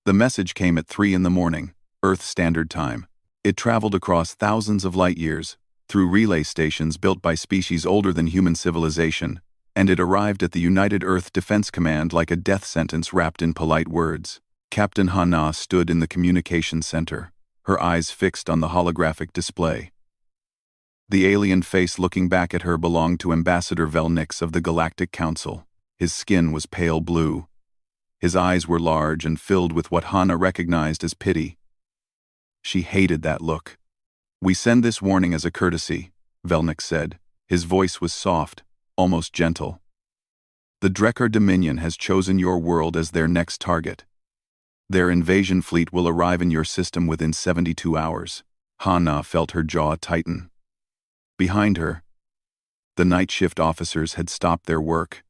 The message came at 3 in the morning, Earth Standard Time. It traveled across thousands of light years, through relay stations built by species older than human civilization, and it arrived at the United Earth Defense Command like a death sentence wrapped in polite words. Captain Hana stood in the communications center, her eyes fixed on the holographic display. The alien face looking back at her belonged to Ambassador Velnix of the Galactic Council. His skin was pale blue. His eyes were large and filled with what Hana recognized as pity. She hated that look. "We send this warning as a courtesy," Velnix said. His voice was soft, almost gentle. "The Drekkar Dominion has chosen your world as their next target. Their invasion fleet will arrive in your system within 72 hours. Hana felt her jaw tighten. Behind her, the night shift officers had stopped their work.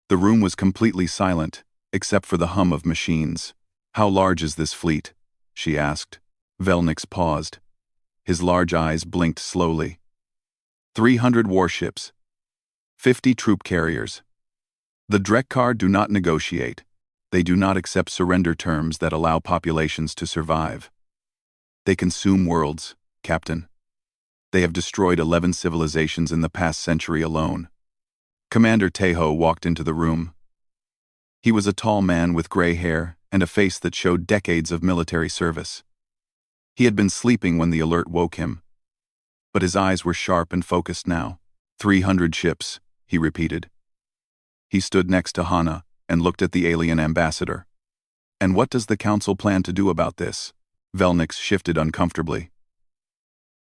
The room was completely silent, except for the hum of machines. "How large is this fleet?" she asked. Velnix paused. His large eyes blinked slowly. 300 warships. 50 troop carriers. The Drekkar do not negotiate. They do not accept surrender terms that allow populations to survive. They consume worlds, Captain. They have destroyed 11 civilizations in the past century alone. Commander Tejo walked into the room. He was a tall man with gray hair and a face that showed decades of military service. He had been sleeping when the alert woke him, but his eyes were sharp and focused now. 300 ships, he repeated. He stood next to Hana and looked at the alien ambassador. "And what does the council plan to do about this?" Velnix shifted uncomfortably.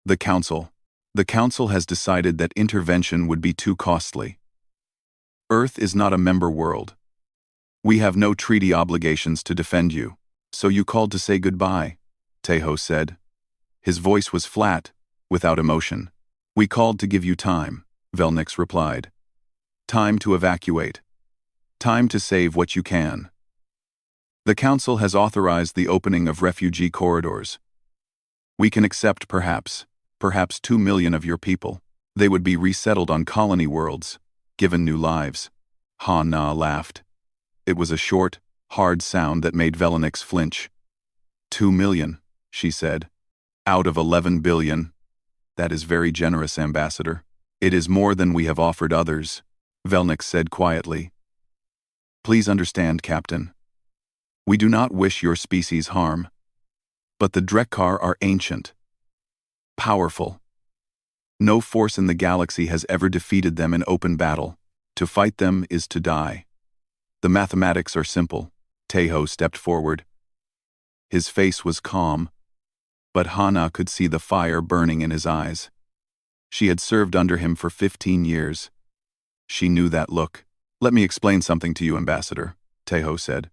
The council has decided that intervention would be too costly. Earth is not a member world. "We have no treaty obligations to defend you, so you called to say goodbye," Tejo said. His voice was flat, without emotion. "We called to give you time," Velnix replied. "Time to evacuate. Time to save what you can. The Council has authorized the opening of refugee corridors. We can accept perhaps 2 million of your people. They would be resettled on colony worlds, given new lives." Ha-Na laughed. It was a short, hard sound that made Velnix flinch. 2 million, she said. "Out of 11 billion. That is very generous, Ambassador." "It is more than we have offered others," Velnix said quietly. "Please understand, Captain. We do not wish your species harm. But the Drekkar are ancient, powerful. No force in the galaxy has ever defeated them in open battle. To fight them is to die. The mathematics are simple." Tejo stepped forward. His face was calm, but Hana could see the fire burning in his eyes. She had served under him for 15 years. She knew that look. "Let me explain something to you, Ambassador," Tejo said.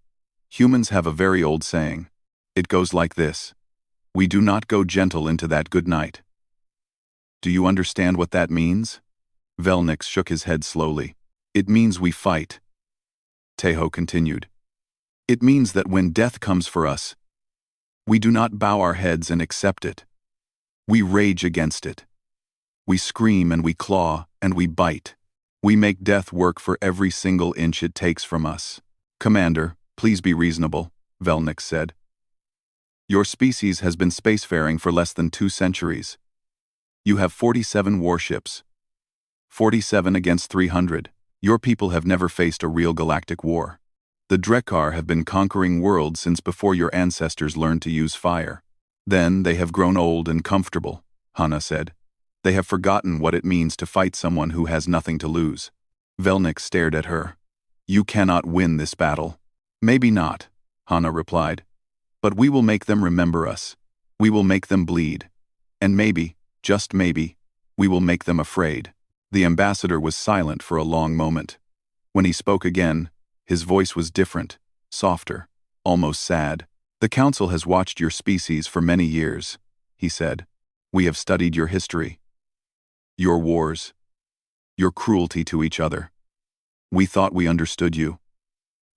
"Humans have a very old saying. It goes like this: we do not go gentle into that good night." "Do you understand what that means?" Velnix shook his head slowly. "It means we fight." Tejo continued. "It means that when death comes for us, we do not bow our heads and accept it. We rage against it. We scream and we claw and we bite. We make death work for every single inch it takes from us." "Commander, please be reasonable," Velnix said. "Your species has been spacefaring for less than 2 centuries. You have 47 warships. 47 against 300. Your people have never faced a real galactic war. The Drekkar have been conquering worlds since before your ancestors learned to use fire. Then they have grown old and comfortable," Hana said. "They have forgotten what it means to fight someone who has nothing to lose." Velnix stared at her. "You cannot win this battle." "Maybe not," Hana replied. "But we will make them remember us. We will make them bleed. And maybe, just maybe, we will make them afraid." The ambassador was silent for a long moment. When he spoke again, his voice was different, softer, almost sad. "The Council has watched your species for many years," he said. "We have studied your history, your wars, your cruelty to each other. We thought we understood you.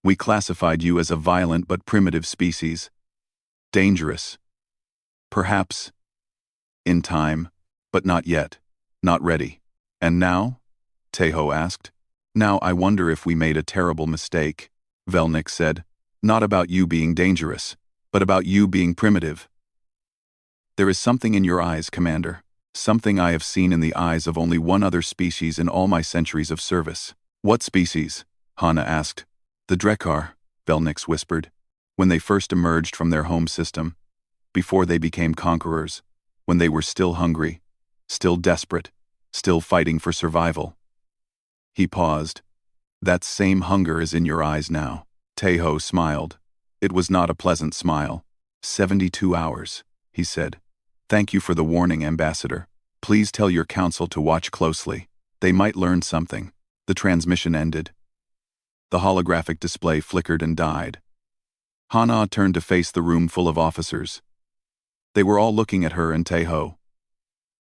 We classified you as a violent but primitive species. Dangerous. Perhaps. In time, but not yet. Not ready. And now?" Tejo asked. "Now I wonder if we made a terrible mistake," Velnix said. "Not about you being dangerous. but about you being primitive. There is something in your eyes, Commander. Something I have seen in the eyes of only one other species in all my centuries of service. What species? Hana asked. The Drekar, Belnix whispered. When they first emerged from their home system, before they became conquerors, when they were still hungry, still desperate, still fighting for survival. He paused. That same hunger is in your eyes now. Teho smiled. It was not a pleasant smile. 72 hours, he said. Thank you for the warning, Ambassador. Please tell your council to watch closely. They might learn something. The transmission ended. The holographic display flickered and died. Hana turned to face the room full of officers. They were all looking at her and Teho.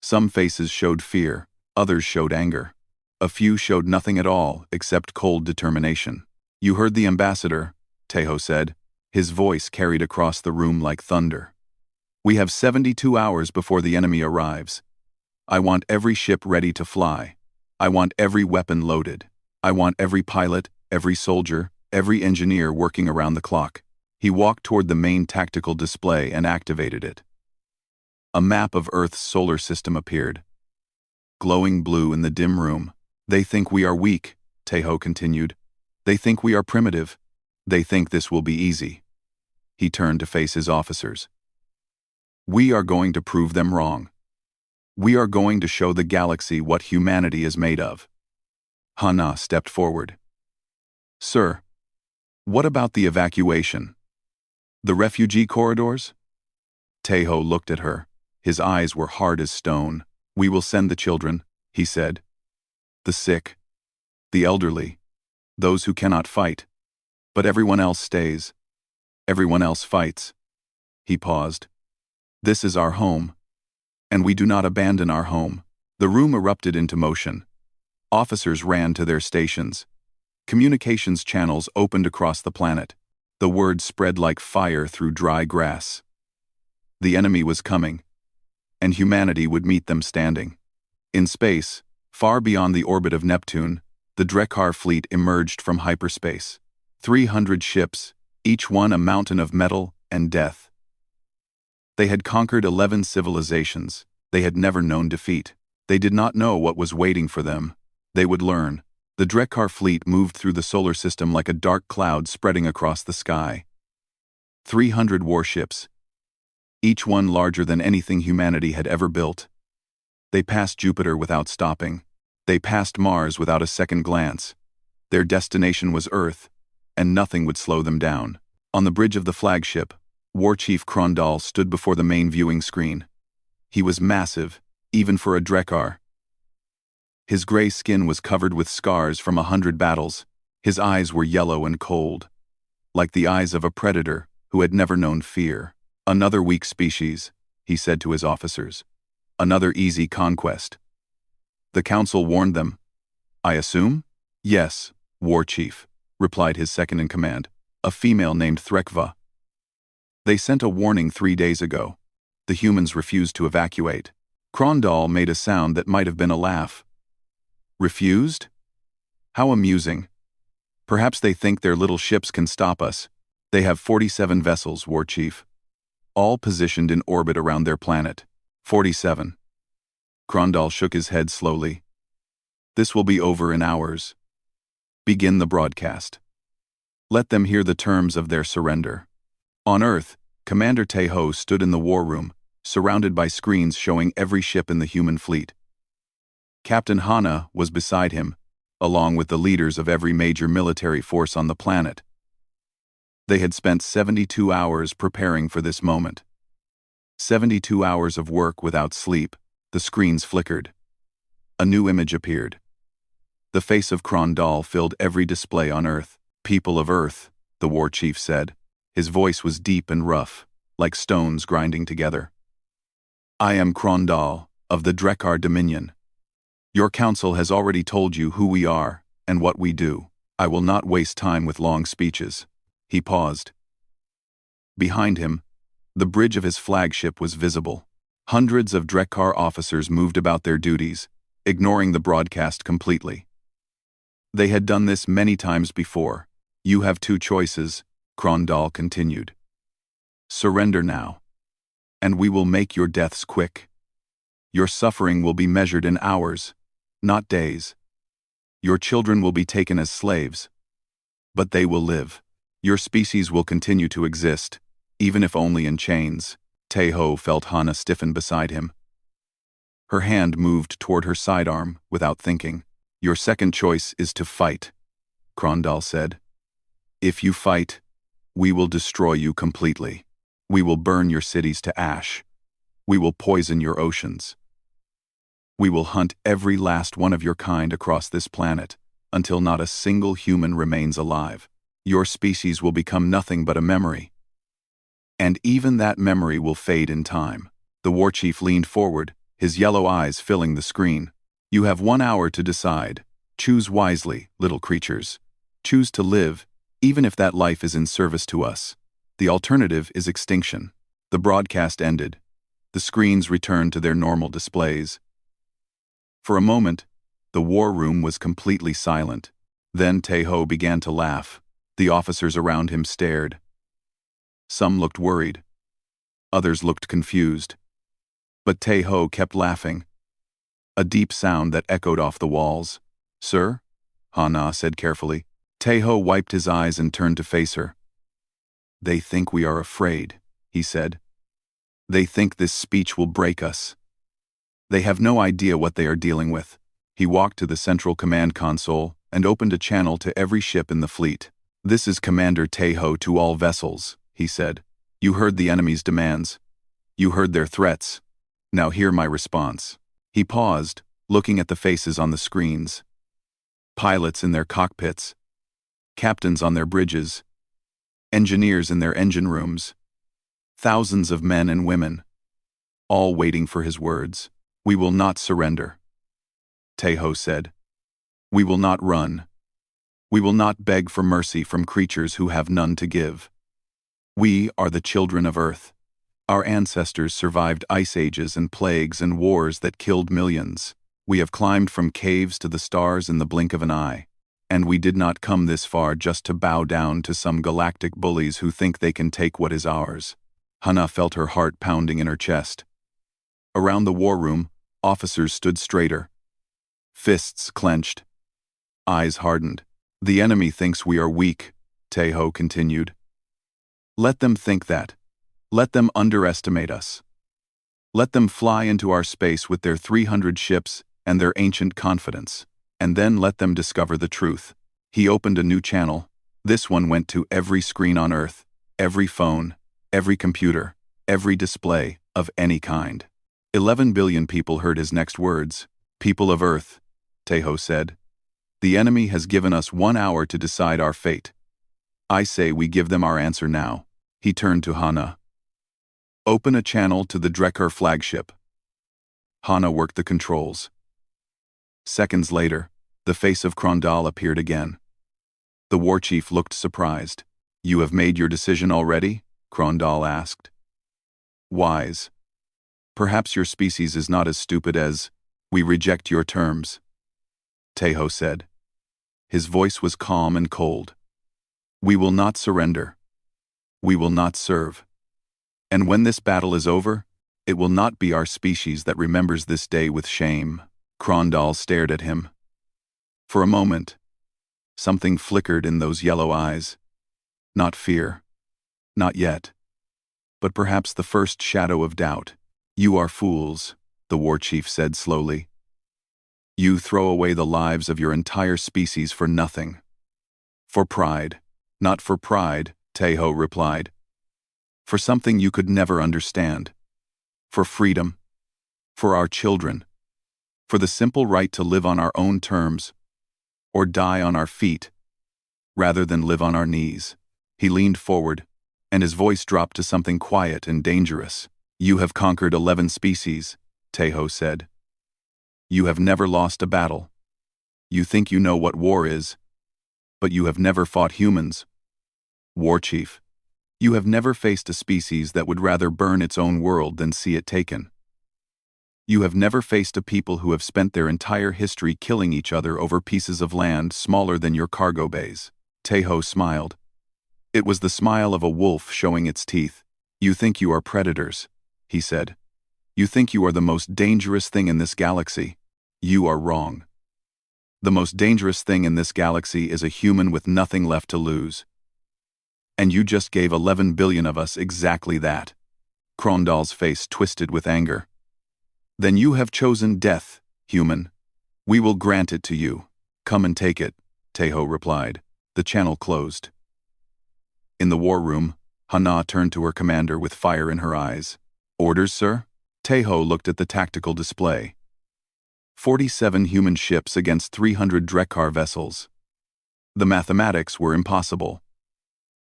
Some faces showed fear, others showed anger. A few showed nothing at all except cold determination. You heard the ambassador, Teho said. His voice carried across the room like thunder. We have 72 hours before the enemy arrives. I want every ship ready to fly. I want every weapon loaded. I want every pilot, every soldier, every engineer working around the clock. He walked toward the main tactical display and activated it. A map of Earth's solar system appeared. Glowing blue in the dim room. They think we are weak, Teho continued. They think we are primitive. They think this will be easy. He turned to face his officers. We are going to prove them wrong. We are going to show the galaxy what humanity is made of. Hana stepped forward. Sir, what about the evacuation? The refugee corridors? Teho looked at her. His eyes were hard as stone. We will send the children, he said. The sick, the elderly, those who cannot fight. But everyone else stays. Everyone else fights. He paused. This is our home. And we do not abandon our home. The room erupted into motion. Officers ran to their stations. Communications channels opened across the planet. The word spread like fire through dry grass. The enemy was coming, and humanity would meet them standing. In space, far beyond the orbit of Neptune, the Drekar fleet emerged from hyperspace. 300 ships, each one a mountain of metal and death. They had conquered 11 civilizations. They had never known defeat. They did not know what was waiting for them. They would learn. The Drekar fleet moved through the solar system like a dark cloud spreading across the sky. 300 warships, each one larger than anything humanity had ever built. They passed Jupiter without stopping. They passed Mars without a second glance. Their destination was Earth, and nothing would slow them down. On the bridge of the flagship, War Chief Krondal stood before the main viewing screen. He was massive, even for a Drekar. His gray skin was covered with scars from 100 battles. His eyes were yellow and cold, like the eyes of a predator who had never known fear. Another weak species, he said to his officers. Another easy conquest. The council warned them. I assume? Yes, War Chief, replied his second-in-command, a female named Threkva. They sent a warning 3 days ago. The humans refused to evacuate. Krondal made a sound that might have been a laugh. Refused? How amusing. Perhaps they think their little ships can stop us. They have 47 vessels, War Chief. All positioned in orbit around their planet. 47. Krondal shook his head slowly. This will be over in hours. Begin the broadcast. Let them hear the terms of their surrender. On Earth, Commander Teho stood in the war room, surrounded by screens showing every ship in the human fleet. Captain Hana was beside him, along with the leaders of every major military force on the planet. They had spent 72 hours preparing for this moment. 72 hours of work without sleep. The screens flickered. A new image appeared. The face of Krondal filled every display on Earth. People of Earth, the war chief said. His voice was deep and rough, like stones grinding together. I am Krondal, of the Drekar Dominion. Your council has already told you who we are and what we do. I will not waste time with long speeches. He paused. Behind him, the bridge of his flagship was visible. Hundreds of Drekar officers moved about their duties, ignoring the broadcast completely. They had done this many times before. You have two choices, Krondal continued. Surrender now, and we will make your deaths quick. Your suffering will be measured in hours, not days. Your children will be taken as slaves, but they will live. Your species will continue to exist, even if only in chains. Taeho felt Hana stiffen beside him. Her hand moved toward her sidearm without thinking. Your second choice is to fight, Krondal said. If you fight, we will destroy you completely. We will burn your cities to ash. We will poison your oceans. We will hunt every last one of your kind across this planet until not a single human remains alive. Your species will become nothing but a memory. And even that memory will fade in time. The war chief leaned forward, his yellow eyes filling the screen. You have 1 hour to decide. Choose wisely, little creatures. Choose to live, even if that life is in service to us. The alternative is extinction. The broadcast ended. The screens returned to their normal displays. For a moment, the war room was completely silent. Then Taeho began to laugh. The officers around him stared. Some looked worried. Others looked confused. But Taeho kept laughing. A deep sound that echoed off the walls. Sir? Hana said carefully. Taeho wiped his eyes and turned to face her. They think we are afraid, he said. They think this speech will break us. They have no idea what they are dealing with. He walked to the central command console and opened a channel to every ship in the fleet. This is Commander Taeho to all vessels, he said. You heard the enemy's demands. You heard their threats. Now hear my response. He paused, looking at the faces on the screens. Pilots in their cockpits. Captains on their bridges. Engineers in their engine rooms. Thousands of men and women. All waiting for his words. We will not surrender. Taeho said. We will not run. We will not beg for mercy from creatures who have none to give. We are the children of Earth. Our ancestors survived ice ages and plagues and wars that killed millions. We have climbed from caves to the stars in the blink of an eye. And we did not come this far just to bow down to some galactic bullies who think they can take what is ours. Hana felt her heart pounding in her chest. Around the war room, officers stood straighter. Fists clenched. Eyes hardened. The enemy thinks we are weak, Taeho continued. Let them think that. Let them underestimate us. Let them fly into our space with their 300 ships and their ancient confidence, and then let them discover the truth. He opened a new channel. This one went to every screen on Earth, every phone, every computer, every display of any kind. 11 billion people heard his next words. People of Earth, Taeho said. The enemy has given us 1 hour to decide our fate. I say we give them our answer now. He turned to Hana. Open a channel to the Drekkar flagship. Hana worked the controls. Seconds later, the face of Krondal appeared again. The war chief looked surprised. You have made your decision already? Krondal asked. Wise. Perhaps your species is not as stupid as, we reject your terms, Taeho said. His voice was calm and cold. We will not surrender. We will not serve. And when this battle is over, it will not be our species that remembers this day with shame. Krondal stared at him. For a moment, something flickered in those yellow eyes. Not fear. Not yet. But perhaps the first shadow of doubt. You are fools, the war chief said slowly. You throw away the lives of your entire species for nothing. For pride. Not for pride, Taeho replied. For something you could never understand. For freedom. For our children. For the simple right to live on our own terms. Or die on our feet. Rather than live on our knees. He leaned forward, and his voice dropped to something quiet and dangerous. You have conquered 11 species, Taeho said. You have never lost a battle. You think you know what war is, but you have never fought humans. War Chief, you have never faced a species that would rather burn its own world than see it taken. You have never faced a people who have spent their entire history killing each other over pieces of land smaller than your cargo bays. Taeho smiled. It was the smile of a wolf showing its teeth. You think you are predators, he said. You think you are the most dangerous thing in this galaxy. You are wrong. The most dangerous thing in this galaxy is a human with nothing left to lose. And you just gave 11 billion of us exactly that. Krondal's face twisted with anger. Then you have chosen death, human. We will grant it to you. Come and take it, Teho replied. The channel closed. In the war room, Hana turned to her commander with fire in her eyes. Orders, sir? Teho looked at the tactical display. 47 human ships against 300 Drekar vessels. The mathematics were impossible.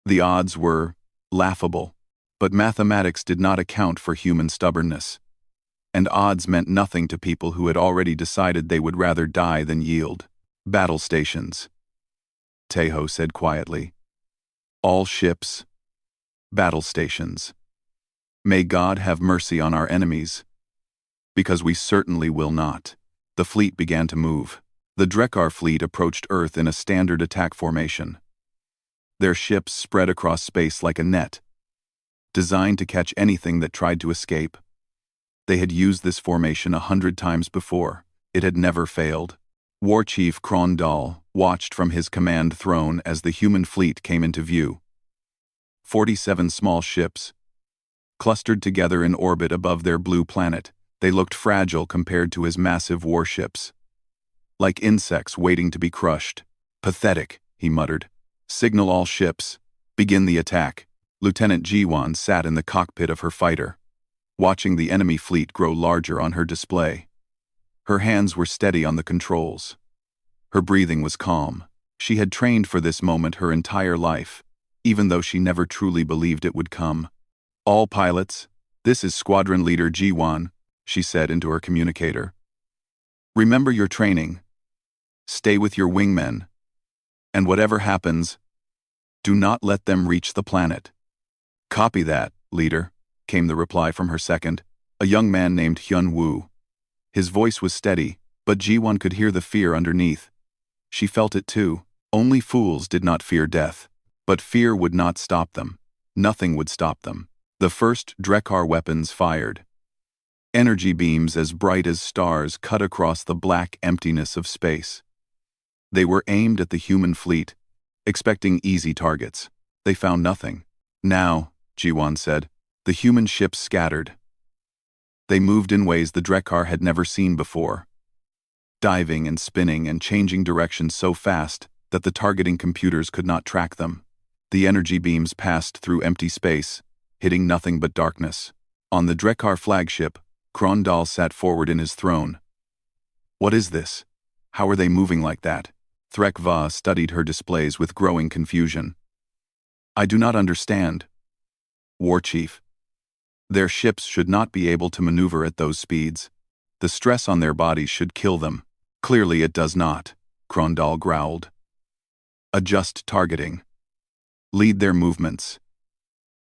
The odds were laughable. But mathematics did not account for human stubbornness. And odds meant nothing to people who had already decided they would rather die than yield. Battle stations, Teho said quietly. All ships. Battle stations. May God have mercy on our enemies. Because we certainly will not. The fleet began to move. The Drekar fleet approached Earth in a standard attack formation. Their ships spread across space like a net, designed to catch anything that tried to escape. They had used this formation 100 times before. It had never failed. War Chief Krondal watched from his command throne as the human fleet came into view. 47 small ships, clustered together in orbit above their blue planet. They looked fragile compared to his massive warships. Like insects waiting to be crushed. Pathetic, he muttered. Signal all ships. Begin the attack. Lieutenant Jiwan sat in the cockpit of her fighter, watching the enemy fleet grow larger on her display. Her hands were steady on the controls. Her breathing was calm. She had trained for this moment her entire life, even though she never truly believed it would come. All pilots, this is Squadron Leader Jiwan, she said into her communicator. Remember your training. Stay with your wingmen. And whatever happens, do not let them reach the planet. Copy that, leader, came the reply from her second, a young man named Hyun Woo. His voice was steady, but Jiwon could hear the fear underneath. She felt it too. Only fools did not fear death. But fear would not stop them. Nothing would stop them. The first Drekar weapons fired. Energy beams as bright as stars cut across the black emptiness of space. They were aimed at the human fleet, expecting easy targets. They found nothing. Now, Jiwon said, the human ships scattered. They moved in ways the Drekar had never seen before, diving and spinning and changing direction so fast that the targeting computers could not track them. The energy beams passed through empty space, hitting nothing but darkness. On the Drekar flagship, Krondal sat forward in his throne. What is this? How are they moving like that? Threk Va studied her displays with growing confusion. I do not understand. War Chief. Their ships should not be able to maneuver at those speeds. The stress on their bodies should kill them. Clearly it does not, Krondal growled. Adjust targeting. Lead their movements.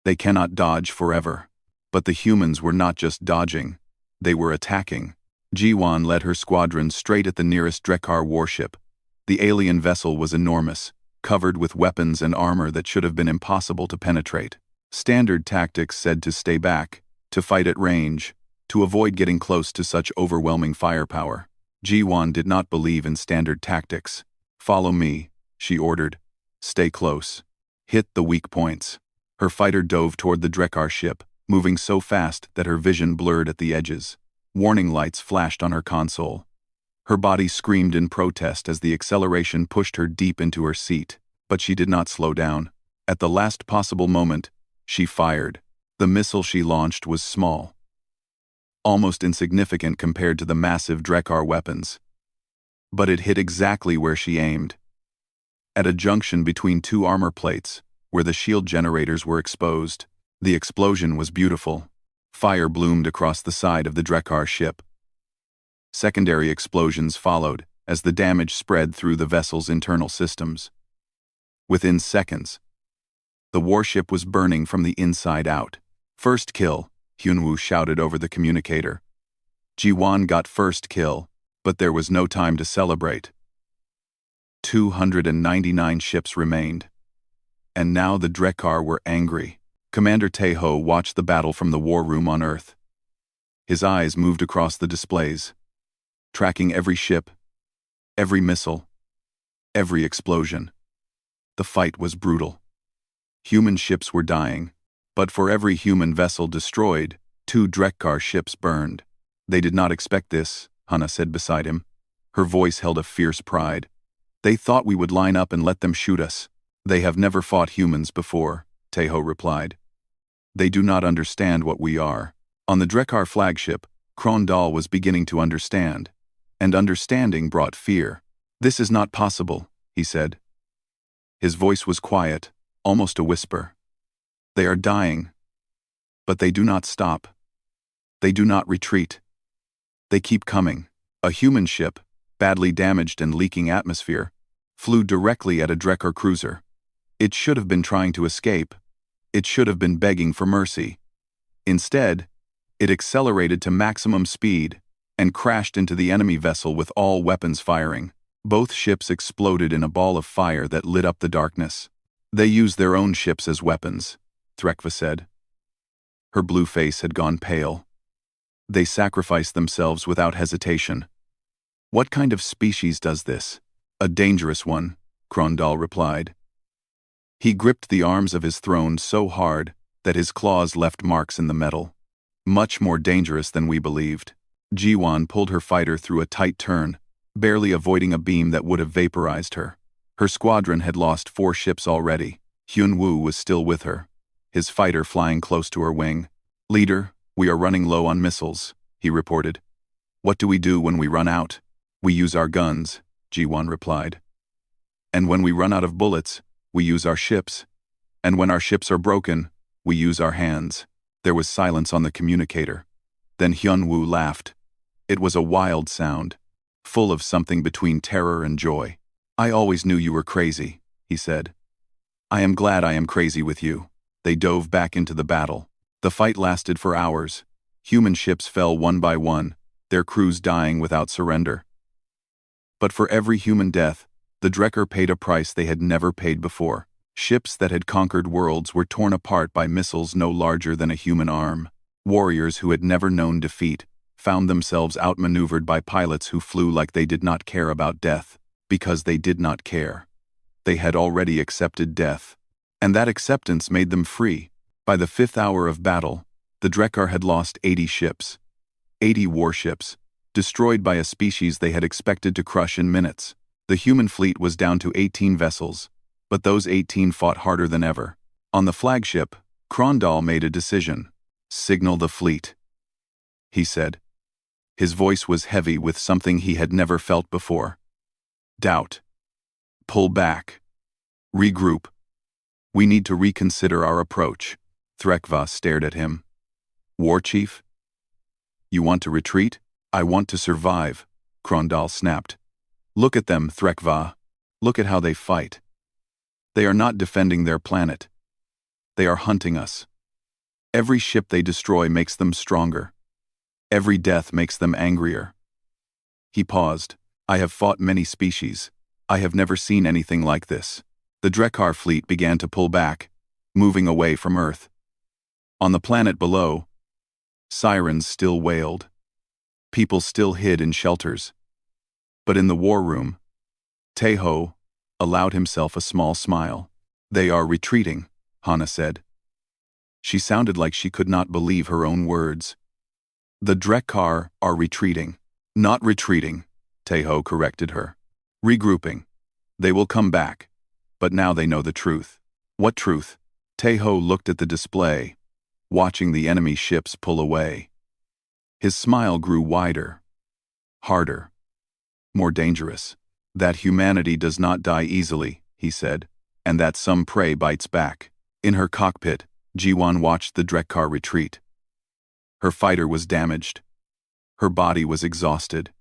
They cannot dodge forever. But the humans were not just dodging. They were attacking. Jiwan led her squadron straight at the nearest Drekar warship. The alien vessel was enormous, covered with weapons and armor that should have been impossible to penetrate. Standard tactics said to stay back, to fight at range, to avoid getting close to such overwhelming firepower. Jiwan did not believe in standard tactics. Follow me, she ordered. Stay close. Hit the weak points. Her fighter dove toward the Drekar ship, moving so fast that her vision blurred at the edges. Warning lights flashed on her console. Her body screamed in protest as the acceleration pushed her deep into her seat, but she did not slow down. At the last possible moment, she fired. The missile she launched was small, almost insignificant compared to the massive Drekar weapons. But it hit exactly where she aimed. At a junction between two armor plates, where the shield generators were exposed. The explosion was beautiful. Fire bloomed across the side of the Drekar ship. Secondary explosions followed as the damage spread through the vessel's internal systems. Within seconds, the warship was burning from the inside out. First kill, Hyunwoo shouted over the communicator. Jiwan got first kill, but there was no time to celebrate. 299 ships remained. And now the Drekar were angry. Commander Taeho watched the battle from the war room on Earth. His eyes moved across the displays, tracking every ship, every missile, every explosion. The fight was brutal. Human ships were dying, but for every human vessel destroyed, 2 Drekkar ships burned. They did not expect this, Hana said beside him. Her voice held a fierce pride. They thought we would line up and let them shoot us. They have never fought humans before, Taeho replied. They do not understand what we are. On the Drekkar flagship, Krondal was beginning to understand, and understanding brought fear. This is not possible, he said. His voice was quiet, almost a whisper. They are dying, but they do not stop. They do not retreat. They keep coming. A human ship, badly damaged and leaking atmosphere, flew directly at a Drekkar cruiser. It should have been trying to escape. It should have been begging for mercy. Instead, it accelerated to maximum speed and crashed into the enemy vessel with all weapons firing. Both ships exploded in a ball of fire that lit up the darkness. They used their own ships as weapons, Threkva said. Her blue face had gone pale. They sacrificed themselves without hesitation. What kind of species does this? A dangerous one, Krondal replied. He gripped the arms of his throne so hard that his claws left marks in the metal. Much more dangerous than we believed. Jiwan pulled her fighter through a tight turn, barely avoiding a beam that would have vaporized her. Her squadron had lost 4 ships already. Hyun-woo was still with her, his fighter flying close to her wing. Leader, we are running low on missiles, he reported. What do we do when we run out? We use our guns, Jiwan replied. And when we run out of bullets, we use our ships. And when our ships are broken, we use our hands. There was silence on the communicator. Then Hyun-woo laughed. It was a wild sound, full of something between terror and joy. I always knew you were crazy, he said. I am glad I am crazy with you. They dove back into the battle. The fight lasted for hours. Human ships fell one by one, their crews dying without surrender. But for every human death, the Drekkar paid a price they had never paid before. Ships that had conquered worlds were torn apart by missiles no larger than a human arm. Warriors who had never known defeat found themselves outmaneuvered by pilots who flew like they did not care about death, because they did not care. They had already accepted death, and that acceptance made them free. By the 5th hour of battle, the Drekkar had lost 80 ships, 80 warships, destroyed by a species they had expected to crush in minutes. The human fleet was down to 18 vessels, but those 18 fought harder than ever. On the flagship, Krondal made a decision. Signal the fleet, he said. His voice was heavy with something he had never felt before. Doubt. Pull back. Regroup. We need to reconsider our approach. Threkva stared at him. War Chief? You want to retreat? I want to survive, Krondal snapped. Look at them, Threkva. Look at how they fight. They are not defending their planet. They are hunting us. Every ship they destroy makes them stronger. Every death makes them angrier. He paused. I have fought many species. I have never seen anything like this. The Drekkar fleet began to pull back, moving away from Earth. On the planet below, sirens still wailed. People still hid in shelters. But in the war room, Taeho allowed himself a small smile. They are retreating, Hana said. She sounded like she could not believe her own words. The Drekkar are retreating. Not retreating, Taeho corrected her. Regrouping. They will come back. But now they know the truth. What truth? Taeho looked at the display, watching the enemy ships pull away. His smile grew wider, harder, more dangerous. That humanity does not die easily, he said, and that some prey bites back. In her cockpit, Jiwan watched the Drekkar retreat. Her fighter was damaged. Her body was exhausted.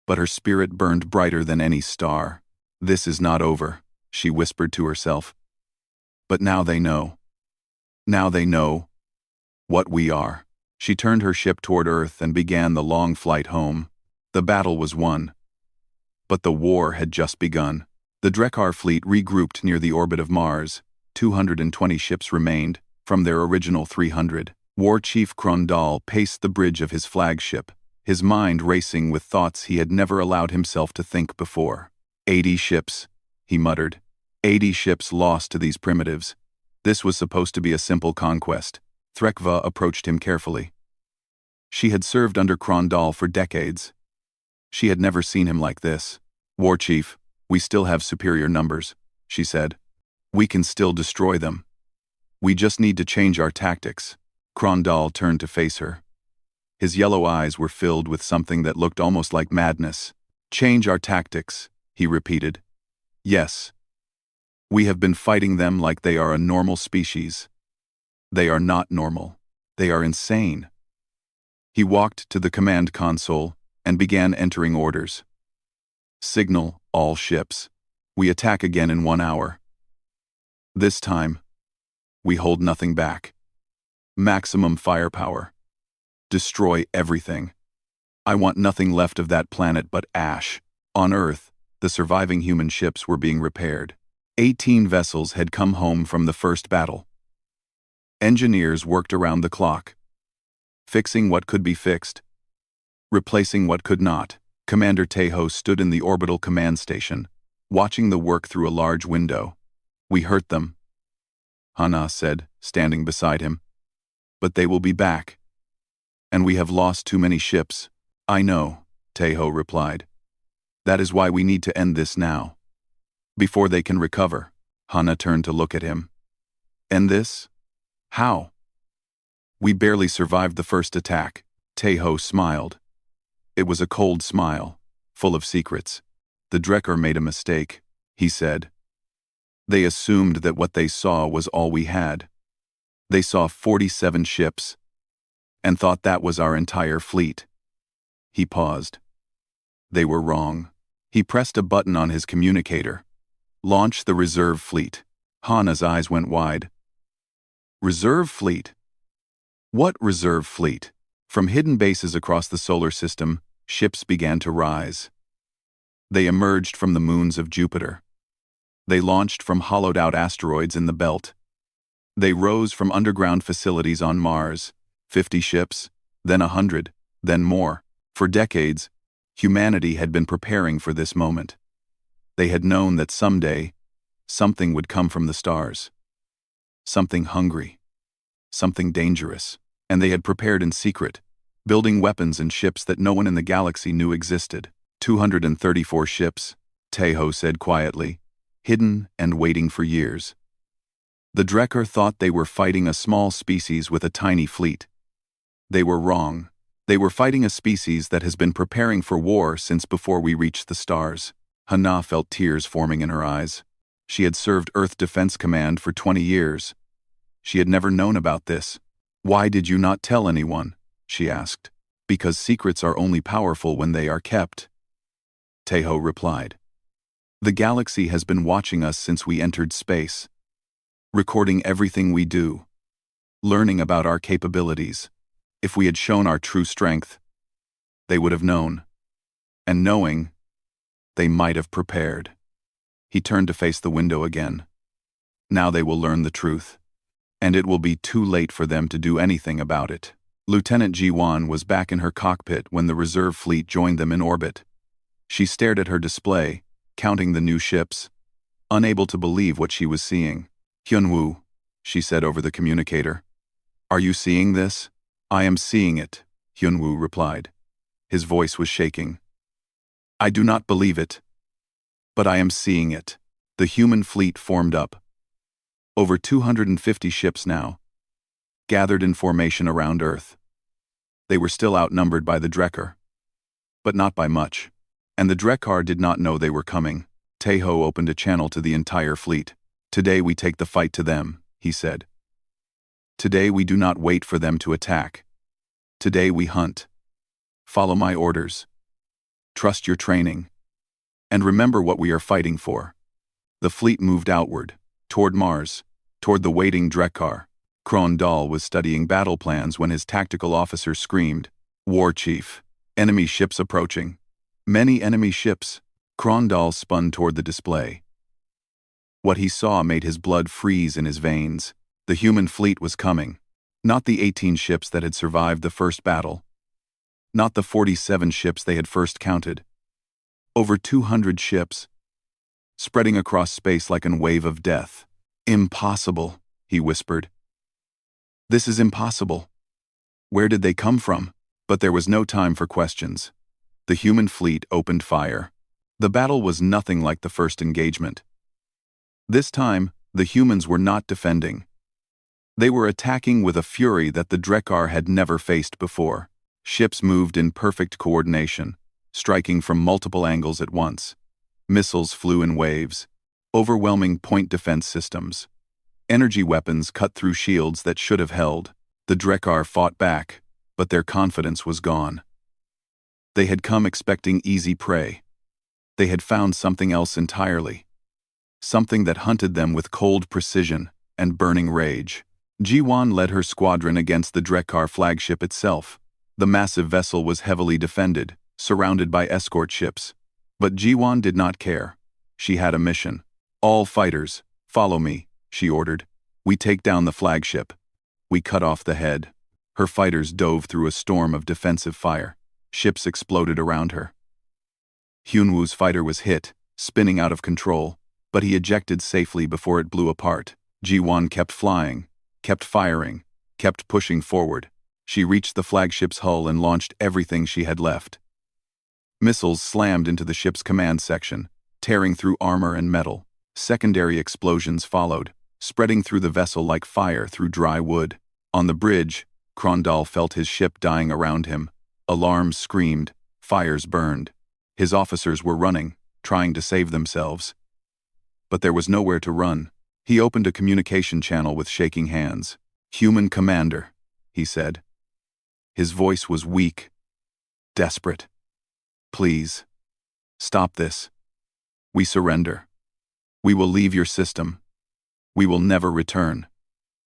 But her spirit burned brighter than any star. This is not over, she whispered to herself. But now they know. Now they know what we are. She turned her ship toward Earth and began the long flight home. The battle was won. But the war had just begun. The Drekkar fleet regrouped near the orbit of Mars. 220 ships remained, from their original 300. War Chief Krondal paced the bridge of his flagship, his mind racing with thoughts he had never allowed himself to think before. 80 ships, he muttered. 80 ships lost to these primitives. This was supposed to be a simple conquest. Threkva approached him carefully. She had served under Krondal for decades. She had never seen him like this. War Chief, we still have superior numbers, she said. We can still destroy them. We just need to change our tactics. Krondal turned to face her. His yellow eyes were filled with something that looked almost like madness. Change our tactics, he repeated. Yes. We have been fighting them like they are a normal species. They are not normal. They are insane. He walked to the command console and began entering orders. Signal all ships. We attack again in 1 hour. This time, we hold nothing back. Maximum firepower. Destroy everything. I want nothing left of that planet but ash. On Earth, the surviving human ships were being repaired. 18 vessels had come home from the first battle. Engineers worked around the clock, fixing what could be fixed, replacing what could not. Commander Tejo stood in the orbital command station, watching the work through a large window. We hurt them, Hana said, standing beside him. But they will be back. And we have lost too many ships. I know, Tejo replied. That is why we need to end this now. Before they can recover. Hana turned to look at him. End this? How? We barely survived the first attack. Tejo smiled. It was a cold smile, full of secrets. The Drekkar made a mistake, he said. They assumed that what they saw was all we had. They saw 47 ships, and thought that was our entire fleet. He paused. They were wrong. He pressed a button on his communicator. Launch the reserve fleet. Hana's eyes went wide. Reserve fleet? What reserve fleet? From hidden bases across the solar system, ships began to rise. They emerged from the moons of Jupiter. They launched from hollowed-out asteroids in the belt. They rose from underground facilities on Mars, 50 ships, then 100, then more. For decades, humanity had been preparing for this moment. They had known that someday, something would come from the stars. Something hungry. Something dangerous. And they had prepared in secret, building weapons and ships that no one in the galaxy knew existed. 234 ships, Tejo said quietly, hidden and waiting for years. The Drekkar thought they were fighting a small species with a tiny fleet. They were wrong. They were fighting a species that has been preparing for war since before we reached the stars. Hana felt tears forming in her eyes. She had served Earth Defense Command for 20 years. She had never known about this. Why did you not tell anyone? She asked. Because secrets are only powerful when they are kept. Tejo replied. The galaxy has been watching us since we entered space, recording everything we do, learning about our capabilities. If we had shown our true strength, they would have known. And knowing, they might have prepared. He turned to face the window again. Now they will learn the truth. And it will be too late for them to do anything about it. Lieutenant Jiwan was back in her cockpit when the reserve fleet joined them in orbit. She stared at her display, counting the new ships, unable to believe what she was seeing. Hyunwoo, she said over the communicator. Are you seeing this? I am seeing it, Hyunwoo replied. His voice was shaking. I do not believe it. But I am seeing it. The human fleet formed up. Over 250 ships now, gathered in formation around Earth. They were still outnumbered by the Drekkar, but not by much. And the Drekkar did not know they were coming. Tejo opened a channel to the entire fleet. Today we take the fight to them, he said. Today we do not wait for them to attack. Today we hunt. Follow my orders. Trust your training. And remember what we are fighting for. The fleet moved outward, toward Mars, toward the waiting Drekkar. Krondal was studying battle plans when his tactical officer screamed, War Chief, enemy ships approaching. Many enemy ships. Krondal spun toward the display. What he saw made his blood freeze in his veins. The human fleet was coming. Not the 18 ships that had survived the first battle. Not the 47 ships they had first counted. Over 200 ships, spreading across space like a wave of death. Impossible, he whispered. This is impossible. Where did they come from? But there was no time for questions. The human fleet opened fire. The battle was nothing like the first engagement. This time, the humans were not defending. They were attacking with a fury that the Drekar had never faced before. Ships moved in perfect coordination, striking from multiple angles at once. Missiles flew in waves, overwhelming point defense systems. Energy weapons cut through shields that should have held. The Drekar fought back, but their confidence was gone. They had come expecting easy prey. They had found something else entirely. Something that hunted them with cold precision and burning rage. Jiwan led her squadron against the Drekar flagship itself. The massive vessel was heavily defended, surrounded by escort ships. But Jiwan did not care. She had a mission. All fighters, follow me, she ordered. We take down the flagship. We cut off the head. Her fighters dove through a storm of defensive fire. Ships exploded around her. Hyunwoo's fighter was hit, spinning out of control, but he ejected safely before it blew apart. Jiwan kept flying, kept firing, kept pushing forward. She reached the flagship's hull and launched everything she had left. Missiles slammed into the ship's command section, tearing through armor and metal. Secondary explosions followed, spreading through the vessel like fire through dry wood. On the bridge, Krondal felt his ship dying around him. Alarms screamed, fires burned. His officers were running, trying to save themselves. But there was nowhere to run. He opened a communication channel with shaking hands. "Human commander," he said. His voice was weak, desperate. "Please, stop this. We surrender. We will leave your system. We will never return.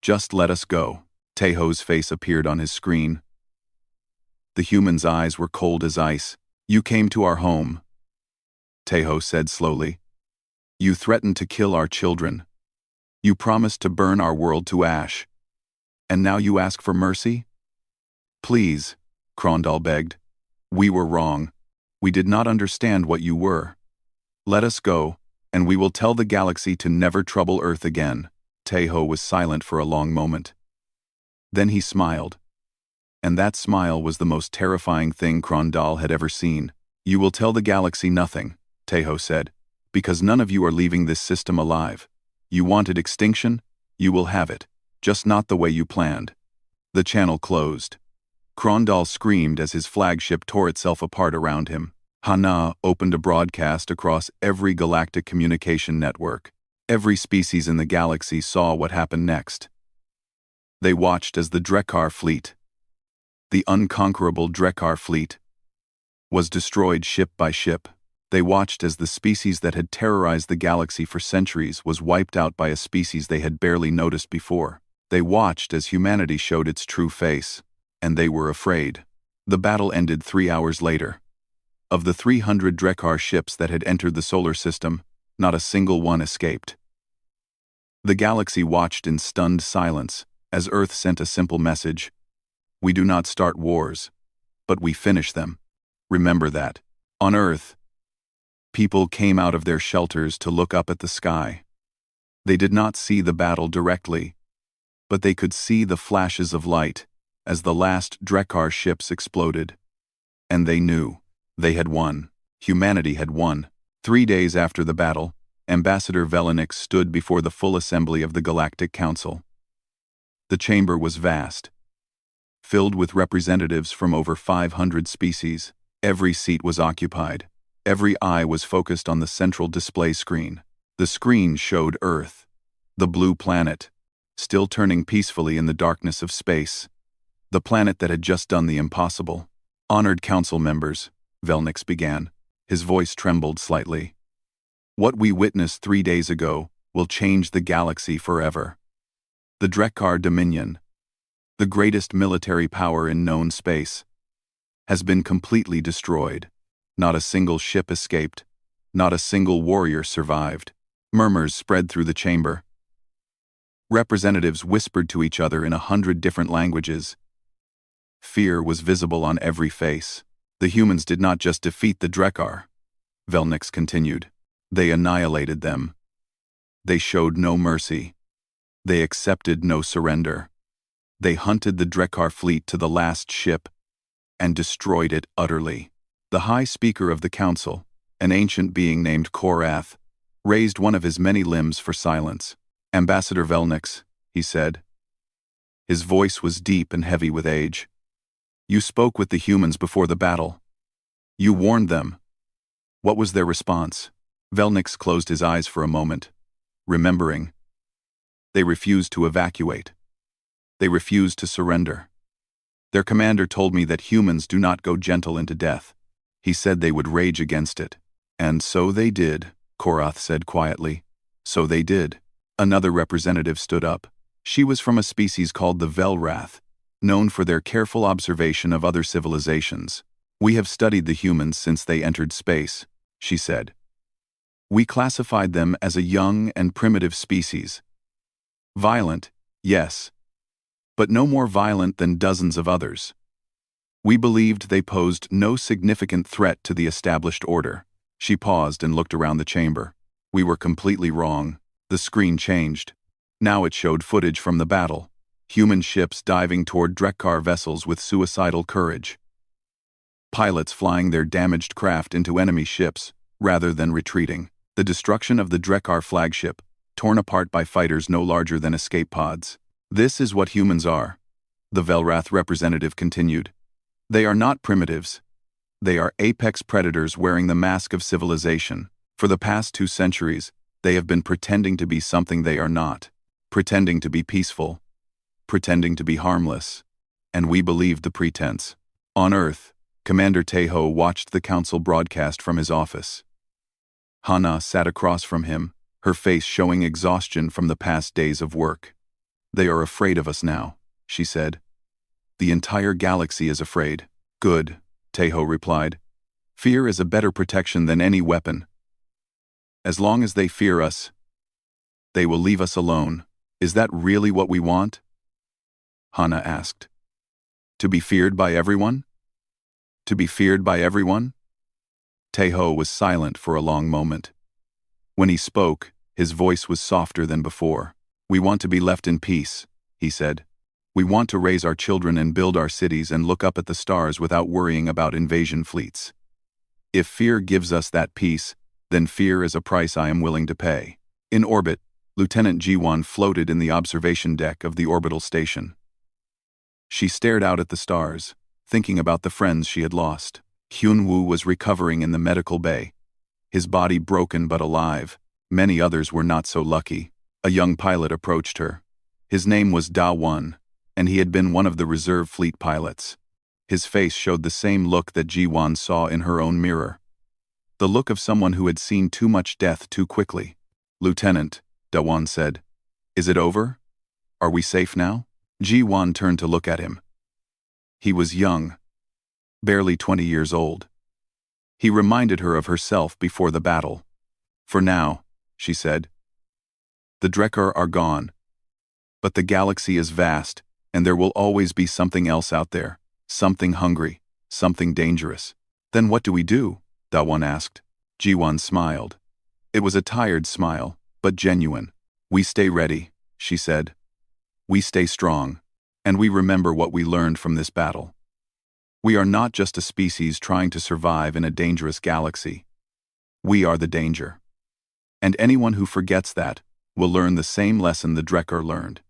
Just let us go." Taeho's face appeared on his screen. The human's eyes were cold as ice. "You came to our home," Taeho said slowly. "You threatened to kill our children. You promised to burn our world to ash. And now you ask for mercy? Please," Krondal begged. "We were wrong. We did not understand what you were. Let us go, and we will tell the galaxy to never trouble Earth again." Taeho was silent for a long moment. Then he smiled. And that smile was the most terrifying thing Krondal had ever seen. "You will tell the galaxy nothing," Taeho said, "because none of you are leaving this system alive. You wanted extinction? You will have it, just not the way you planned." The channel closed. Krondal screamed as his flagship tore itself apart around him. Hana opened a broadcast across every galactic communication network. Every species in the galaxy saw what happened next. They watched as the Drekar fleet, the unconquerable Drekar fleet, was destroyed ship by ship. They watched as the species that had terrorized the galaxy for centuries was wiped out by a species they had barely noticed before. They watched as humanity showed its true face, and they were afraid. The battle ended 3 hours later. Of the 300 Drekar ships that had entered the solar system, not a single one escaped. The galaxy watched in stunned silence as Earth sent a simple message: "We do not start wars, but we finish them. Remember that." On Earth, people came out of their shelters to look up at the sky. They did not see the battle directly, but they could see the flashes of light as the last Drekar ships exploded. And they knew they had won. Humanity had won. 3 days after the battle, Ambassador Velenix stood before the full assembly of the Galactic Council. The chamber was vast, filled with representatives from over 500 species. Every seat was occupied. Every eye was focused on the central display screen. The screen showed Earth, the blue planet, still turning peacefully in the darkness of space. The planet that had just done the impossible. "Honored council members," Velnix began. His voice trembled slightly. "What we witnessed 3 days ago will change the galaxy forever. The Drekar Dominion, the greatest military power in known space, has been completely destroyed. Not a single ship escaped. Not a single warrior survived." Murmurs spread through the chamber. Representatives whispered to each other in 100 different languages. Fear was visible on every face. The humans did not just defeat the Drekar, Velnix continued. They annihilated them. They showed no mercy. They accepted no surrender. They hunted the Drekar fleet to the last ship and destroyed it utterly. The High Speaker of the Council, an ancient being named Korath, raised one of his many limbs for silence. Ambassador Velnix, he said. His voice was deep and heavy with age. You spoke with the humans before the battle. You warned them. What was their response? Velnix closed his eyes for a moment, remembering. They refused to evacuate. They refused to surrender. Their commander told me that humans do not go gentle into death. He said they would rage against it. And so they did, Korath said quietly. So they did. Another representative stood up. She was from a species called the Velrath, known for their careful observation of other civilizations. We have studied the humans since they entered space, she said. We classified them as a young and primitive species. Violent, yes, but no more violent than dozens of others. We believed they posed no significant threat to the established order. She paused and looked around the chamber. We were completely wrong. The screen changed. Now it showed footage from the battle. Human ships diving toward Drekar vessels with suicidal courage. Pilots flying their damaged craft into enemy ships, rather than retreating. The destruction of the Drekar flagship, torn apart by fighters no larger than escape pods. This is what humans are, the Velrath representative continued. They are not primitives. They are apex predators wearing the mask of civilization. For the past 2 centuries, they have been pretending to be something they are not, pretending to be peaceful, pretending to be harmless, and we believed the pretense. On Earth, Commander Teho watched the council broadcast from his office. Hana sat across from him, her face showing exhaustion from the past days of work. They are afraid of us now, she said. The entire galaxy is afraid. Good, Teho replied. Fear is a better protection than any weapon. As long as they fear us, they will leave us alone. Is that really what we want? Hana asked. To be feared by everyone? To be feared by everyone? Teho was silent for a long moment. When he spoke, his voice was softer than before. We want to be left in peace, he said. We want to raise our children and build our cities and look up at the stars without worrying about invasion fleets. If fear gives us that peace, then fear is a price I am willing to pay. In orbit, Lieutenant Jiwan floated in the observation deck of the orbital station. She stared out at the stars, thinking about the friends she had lost. Hyunwoo was recovering in the medical bay, his body broken but alive. Many others were not so lucky. A young pilot approached her. His name was Da-won, and he had been one of the reserve fleet pilots. His face showed the same look that Jiwan saw in her own mirror. The look of someone who had seen too much death too quickly. Lieutenant, Da-won said. Is it over? Are we safe now? Jiwan turned to look at him. He was young, barely 20 years old. He reminded her of herself before the battle. For now, she said. The Drekar are gone. But the galaxy is vast, and there will always be something else out there. Something hungry, something dangerous. Then what do we do? Da-won asked. Jiwan smiled. It was a tired smile, but genuine. We stay ready, she said. We stay strong, and we remember what we learned from this battle. We are not just a species trying to survive in a dangerous galaxy. We are the danger. And anyone who forgets that will learn the same lesson the Drekar learned.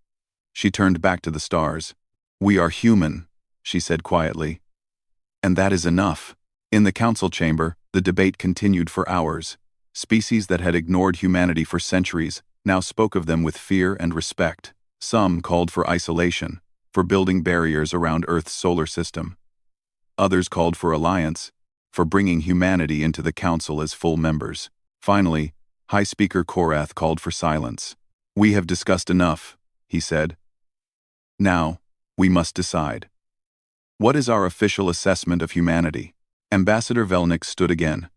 She turned back to the stars. We are human, she said quietly. And that is enough. In the council chamber, the debate continued for hours. Species that had ignored humanity for centuries now spoke of them with fear and respect. Some called for isolation, for building barriers around Earth's solar system. Others called for alliance, for bringing humanity into the council as full members. Finally, High Speaker Korath called for silence. We have discussed enough, he said. Now, we must decide. What is our official assessment of humanity? Ambassador Velnix stood again.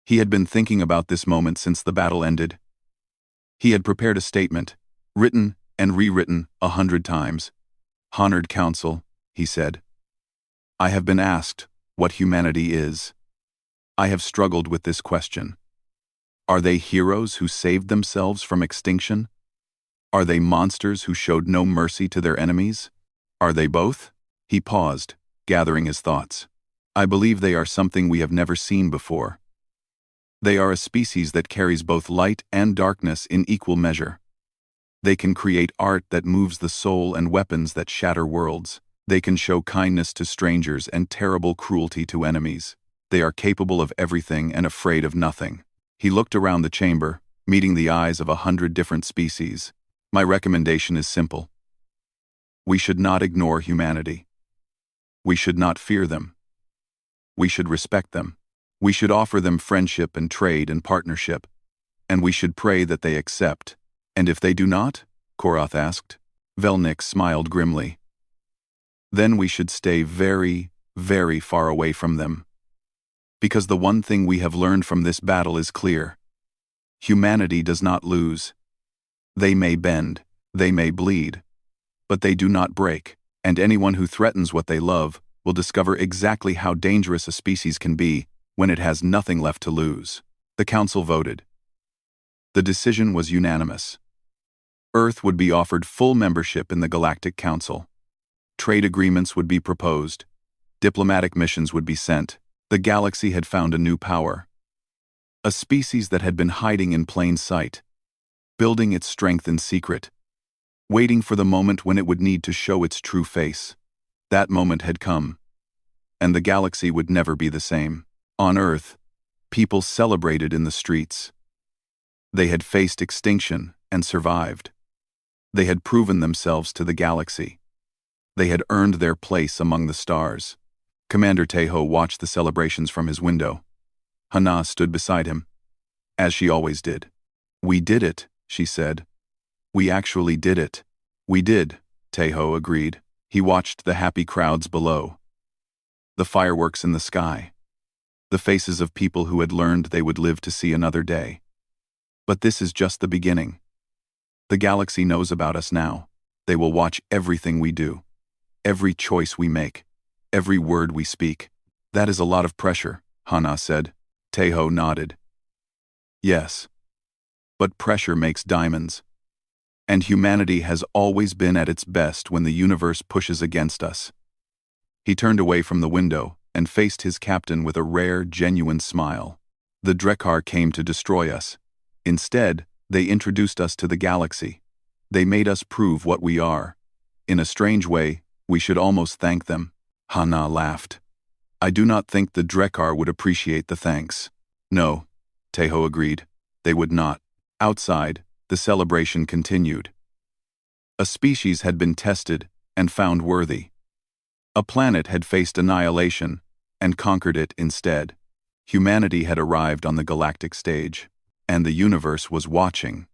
He had been thinking about this moment since the battle ended. He had prepared a statement, Written and rewritten 100 times. Honored Council, he said. I have been asked what humanity is. I have struggled with this question. Are they heroes who saved themselves from extinction? Are they monsters who showed no mercy to their enemies? Are they both? He paused, gathering his thoughts. I believe they are something we have never seen before. They are a species that carries both light and darkness in equal measure. They can create art that moves the soul and weapons that shatter worlds. They can show kindness to strangers and terrible cruelty to enemies. They are capable of everything and afraid of nothing. He looked around the chamber, meeting the eyes of 100 different species. My recommendation is simple. We should not ignore humanity. We should not fear them. We should respect them. We should offer them friendship and trade and partnership. And we should pray that they accept. And if they do not? Koroth asked. Velnik smiled grimly. Then we should stay very, very far away from them. Because the one thing we have learned from this battle is clear. Humanity does not lose. They may bend, they may bleed, but they do not break, and anyone who threatens what they love will discover exactly how dangerous a species can be when it has nothing left to lose. The council voted. The decision was unanimous. Earth would be offered full membership in the Galactic Council. Trade agreements would be proposed. Diplomatic missions would be sent. The galaxy had found a new power. A species that had been hiding in plain sight, building its strength in secret, waiting for the moment when it would need to show its true face. That moment had come, and the galaxy would never be the same. On Earth, people celebrated in the streets. They had faced extinction and survived. They had proven themselves to the galaxy. They had earned their place among the stars. Commander Tejo watched the celebrations from his window. Hana stood beside him, as she always did. We did it, she said. We actually did it. We did, Tejo agreed. He watched the happy crowds below. The fireworks in the sky. The faces of people who had learned they would live to see another day. But this is just the beginning. The galaxy knows about us now. They will watch everything we do. Every choice we make. Every word we speak. That is a lot of pressure, Hana said. Tejo nodded. Yes. But pressure makes diamonds. And humanity has always been at its best when the universe pushes against us. He turned away from the window and faced his captain with a rare, genuine smile. The Drekar came to destroy us. Instead, they introduced us to the galaxy. They made us prove what we are. In a strange way, we should almost thank them. Hana laughed. I do not think the Drekar would appreciate the thanks. No, Tejo agreed. They would not. Outside, the celebration continued. A species had been tested and found worthy. A planet had faced annihilation and conquered it instead. Humanity had arrived on the galactic stage, and the universe was watching.